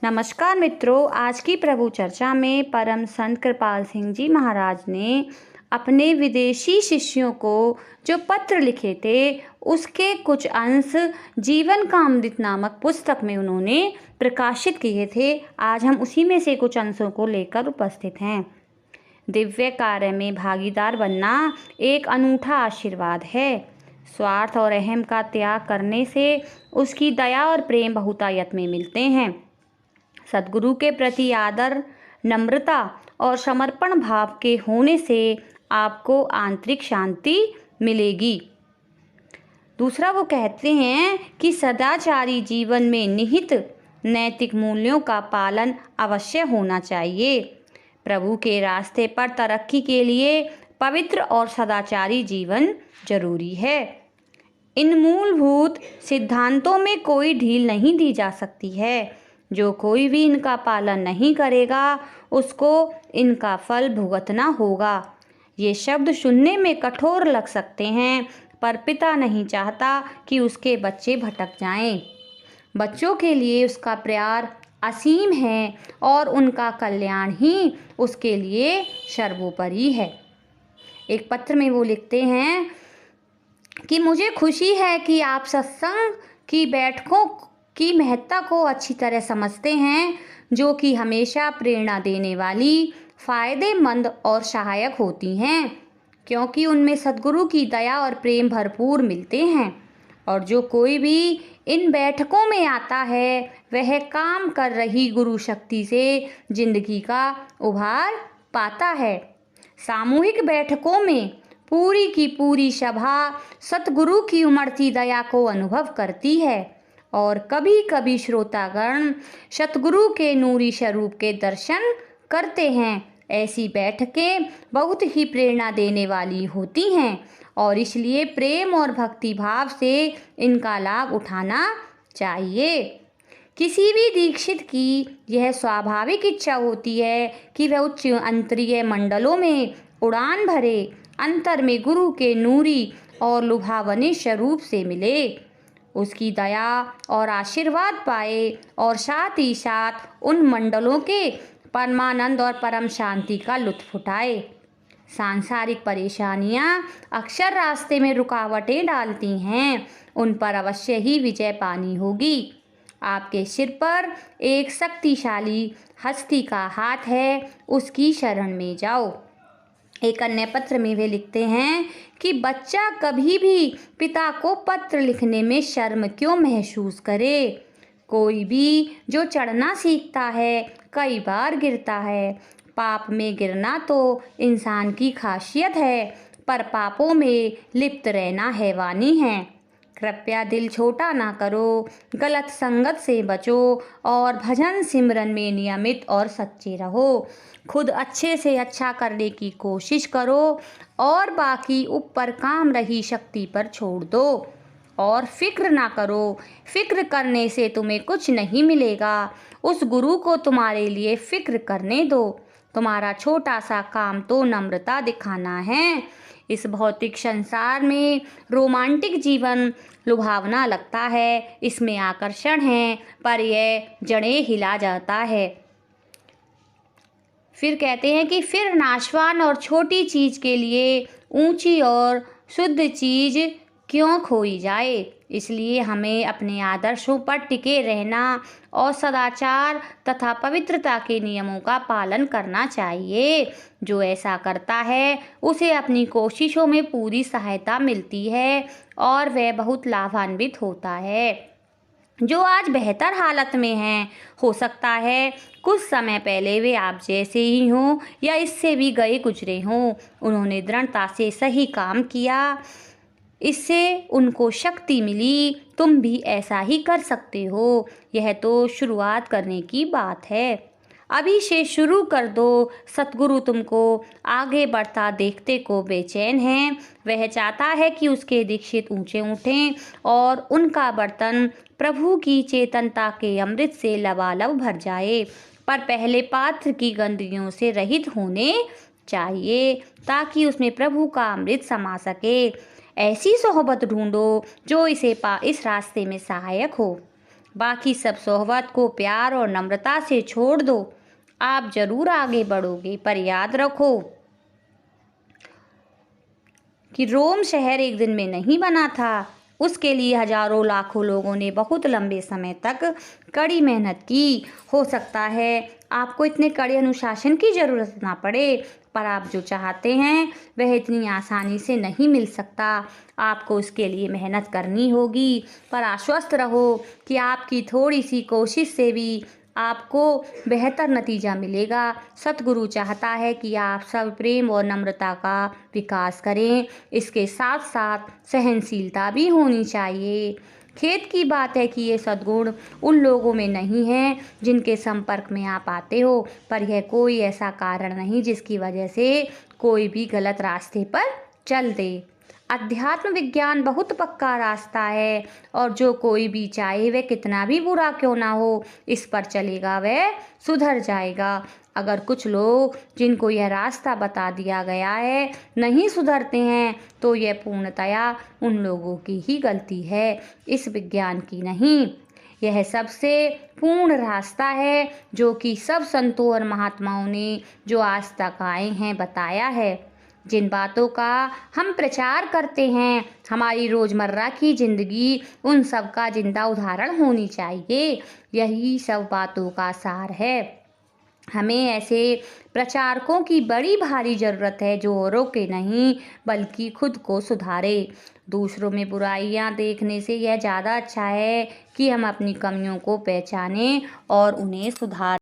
नमस्कार मित्रों, आज की प्रभु चर्चा में परम संत कृपाल सिंह जी महाराज ने अपने विदेशी शिष्यों को जो पत्र लिखे थे उसके कुछ अंश जीवन का अमृत नामक पुस्तक में उन्होंने प्रकाशित किए थे। आज हम उसी में से कुछ अंशों को लेकर उपस्थित हैं। दिव्य कार्य में भागीदार बनना एक अनूठा आशीर्वाद है। स्वार्थ और अहम का त्याग करने से उसकी दया और प्रेम बहुतायत में मिलते हैं। सद्गुरु के प्रति आदर, नम्रता और समर्पण भाव के होने से आपको आंतरिक शांति मिलेगी। दूसरा वो कहते हैं कि सदाचारी जीवन में निहित नैतिक मूल्यों का पालन अवश्य होना चाहिए। प्रभु के रास्ते पर तरक्की के लिए पवित्र और सदाचारी जीवन जरूरी है। इन मूलभूत सिद्धांतों में कोई ढील नहीं दी जा सकती है। जो कोई भी इनका पालन नहीं करेगा उसको इनका फल भुगतना होगा। ये शब्द सुनने में कठोर लग सकते हैं, पर पिता नहीं चाहता कि उसके बच्चे भटक जाएं। बच्चों के लिए उसका प्यार असीम है और उनका कल्याण ही उसके लिए सर्वोपरि है। एक पत्र में वो लिखते हैं कि मुझे खुशी है कि आप सत्संग की बैठकों की महत्ता को अच्छी तरह समझते हैं, जो कि हमेशा प्रेरणा देने वाली, फायदेमंद और सहायक होती हैं, क्योंकि उनमें सद्गुरु की दया और प्रेम भरपूर मिलते हैं। और जो कोई भी इन बैठकों में आता है वह काम कर रही गुरु शक्ति से जिंदगी का उभार पाता है। सामूहिक बैठकों में पूरी की पूरी सभा सतगुरु की उमड़ती दया को अनुभव करती है और कभी कभी श्रोतागण सतगुरु के नूरी स्वरूप के दर्शन करते हैं। ऐसी बैठकें बहुत ही प्रेरणा देने वाली होती हैं और इसलिए प्रेम और भक्ति भाव से इनका लाभ उठाना चाहिए। किसी भी दीक्षित की यह स्वाभाविक इच्छा होती है कि वह उच्च अंतरीय मंडलों में उड़ान भरे, अंतर में गुरु के नूरी और लुभावने स्वरूप से मिले, उसकी दया और आशीर्वाद पाए और साथ ही साथ उन मंडलों के परमानंद और परम शांति का लुत्फ उठाए। सांसारिक परेशानियां अक्सर रास्ते में रुकावटें डालती हैं, उन पर अवश्य ही विजय पानी होगी। आपके सिर पर एक शक्तिशाली हस्ती का हाथ है, उसकी शरण में जाओ। एक अन्य पत्र में वे लिखते हैं कि बच्चा कभी भी पिता को पत्र लिखने में शर्म क्यों महसूस करे। कोई भी जो चढ़ना सीखता है कई बार गिरता है। पाप में गिरना तो इंसान की खासियत है, पर पापों में लिप्त रहना हैवानी है। कृपया दिल छोटा ना करो, गलत संगत से बचो और भजन सिमरन में नियमित और सच्चे रहो। खुद अच्छे से अच्छा करने की कोशिश करो और बाकी ऊपर काम रही शक्ति पर छोड़ दो। और फिक्र ना करो, फिक्र करने से तुम्हें कुछ नहीं मिलेगा। उस गुरु को तुम्हारे लिए फिक्र करने दो। तुम्हारा छोटा सा काम तो नम्रता दिखाना है। इस भौतिक संसार में रोमांटिक जीवन लुभावना लगता है, इसमें आकर्षण है, पर यह जड़ें हिला जाता है। फिर कहते हैं कि फिर नाशवान और छोटी चीज के लिए ऊंची और शुद्ध चीज क्यों खोई जाए। इसलिए हमें अपने आदर्शों पर टिके रहना और सदाचार तथा पवित्रता के नियमों का पालन करना चाहिए। जो ऐसा करता है उसे अपनी कोशिशों में पूरी सहायता मिलती है और वह बहुत लाभान्वित होता है। जो आज बेहतर हालत में हैं, हो सकता है कुछ समय पहले वे आप जैसे ही हों या इससे भी गए गुजरे हों। उन्होंने दृढ़ता से सही काम किया, इससे उनको शक्ति मिली। तुम भी ऐसा ही कर सकते हो। यह तो शुरुआत करने की बात है, अभी से शुरू कर दो। सतगुरु तुमको आगे बढ़ता देखते को बेचैन है। वह चाहता है कि उसके दीक्षित ऊंचे उठें और उनका बर्तन प्रभु की चेतनता के अमृत से लबालब भर जाए, पर पहले पात्र की गंदगियों से रहित होने चाहिए ताकि उसमें प्रभु का अमृत समा सके। ऐसी सोहबत ढूंढो जो इस रास्ते में सहायक हो। बाकी सब सोहबत को प्यार और नम्रता से छोड़ दो। आप जरूर आगे बढ़ोगे, पर याद रखो कि रोम शहर एक दिन में नहीं बना था। उसके लिए हजारों लाखों लोगों ने बहुत लंबे समय तक कड़ी मेहनत की। हो सकता है आपको इतने कड़े अनुशासन की ज़रूरत ना पड़े, पर आप जो चाहते हैं वह इतनी आसानी से नहीं मिल सकता। आपको उसके लिए मेहनत करनी होगी, पर आश्वस्त रहो कि आपकी थोड़ी सी कोशिश से भी आपको बेहतर नतीजा मिलेगा। सतगुरु चाहता है कि आप सब प्रेम और नम्रता का विकास करें। इसके साथ साथ सहनशीलता भी होनी चाहिए। खेद की बात है कि ये सद्गुण उन लोगों में नहीं है जिनके संपर्क में आप आते हो, पर यह कोई ऐसा कारण नहीं जिसकी वजह से कोई भी गलत रास्ते पर चल दे। अध्यात्म विज्ञान बहुत पक्का रास्ता है, और जो कोई भी चाहे वह कितना भी बुरा क्यों ना हो इस पर चलेगा वह सुधर जाएगा। अगर कुछ लोग जिनको यह रास्ता बता दिया गया है नहीं सुधरते हैं तो यह पूर्णतया उन लोगों की ही गलती है, इस विज्ञान की नहीं। यह सबसे पूर्ण रास्ता है जो कि सब संतों और महात्माओं ने जो आज तक आए हैं बताया है। जिन बातों का हम प्रचार करते हैं हमारी रोज़मर्रा की ज़िंदगी उन सब का जिंदा उदाहरण होनी चाहिए। यही सब बातों का सार है। हमें ऐसे प्रचारकों की बड़ी भारी ज़रूरत है जो औरों के नहीं बल्कि खुद को सुधारे। दूसरों में बुराइयां देखने से यह ज़्यादा अच्छा है कि हम अपनी कमियों को पहचानें और उन्हें सुधारें।